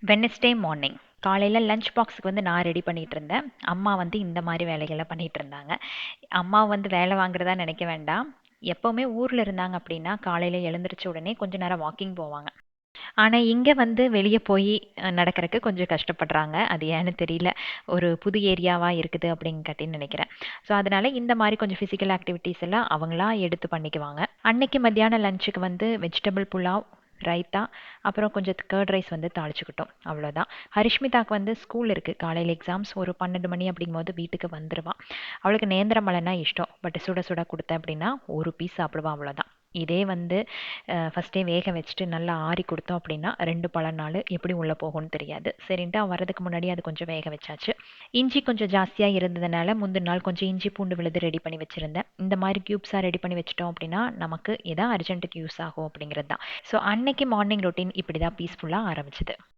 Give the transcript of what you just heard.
Wednesday morning காலையில் lunch பாக்ஸுக்கு வந்து நான் ரெடி பண்ணிட்டு இருந்தேன். அம்மா வந்து இந்த மாதிரி வேலைகளை பண்ணிட்டு இருந்தாங்க. அம்மா வந்து வேலை வாங்குறதா நினைக்க வேண்டாம். எப்போவுமே ஊரில் இருந்தாங்க அப்படின்னா காலையில் எழுந்திரிச்ச உடனே கொஞ்ச நேரம் வாக்கிங் போவாங்க. ஆனால் இங்கே வந்து வெளியே போய் நடக்கிறதுக்கு கொஞ்சம் கஷ்டப்படுறாங்க. அது ஏன்னு தெரியல. ஒரு புது ஏரியாவாக இருக்குது அப்படிங்காட்டின்னு நினைக்கிறேன். ஸோ அதனால இந்த மாதிரி கொஞ்சம் ஃபிசிக்கல் ஆக்டிவிட்டீஸ் எல்லாம் அவங்களா எடுத்து பண்ணிக்குவாங்க. அன்னைக்கு மத்தியான லஞ்சுக்கு வந்து வெஜிடபிள் புலாவ், ரைத்தா, அப்புறம் கொஞ்சம் கர்ட் ரைஸ் வந்து தாளிச்சுக்கிட்டோம். அவ்வளோதான். ஹரிஷ்மிதாக்கு வந்து ஸ்கூல் இருக்குது, காலையில் எக்ஸாம்ஸ் ஒரு 12 மணி அப்படிங்கும்போது வீட்டுக்கு வந்துடுவான். அவளுக்கு நேந்திர மலைனா இஷ்டம். பட் சுட சுட கொடுத்தேன் அப்படின்னா ஒரு பீஸ் சாப்பிடுவான், அவ்வளோதான். இதே வந்து ஃபஸ்ட்டே வேக வச்சுட்டு நல்லா ஆறி கொடுத்தோம் அப்படின்னா 2 பழநாள் எப்படி உள்ளே போகும்னு தெரியாது. சரின்ட்டு அவன் வரதுக்கு முன்னாடி அது கொஞ்சம் வேக வச்சாச்சு. இஞ்சி கொஞ்சம் ஜாஸ்தியாக இருந்ததுனால முந்தின நாள் கொஞ்சம் இஞ்சி பூண்டு விழுது ரெடி பண்ணி வச்சுருந்தேன். இந்த மாதிரி க்யூப்ஸாக ரெடி பண்ணி வச்சிட்டோம் அப்படின்னா நமக்கு எதா அர்ஜென்ட்டுக்கு யூஸ் ஆகும் அப்படிங்கிறது தான். ஸோ அன்னைக்கு மார்னிங் ரொட்டீன் இப்படி தான் பீஸ்ஃபுல்லாக ஆரம்பிச்சுது.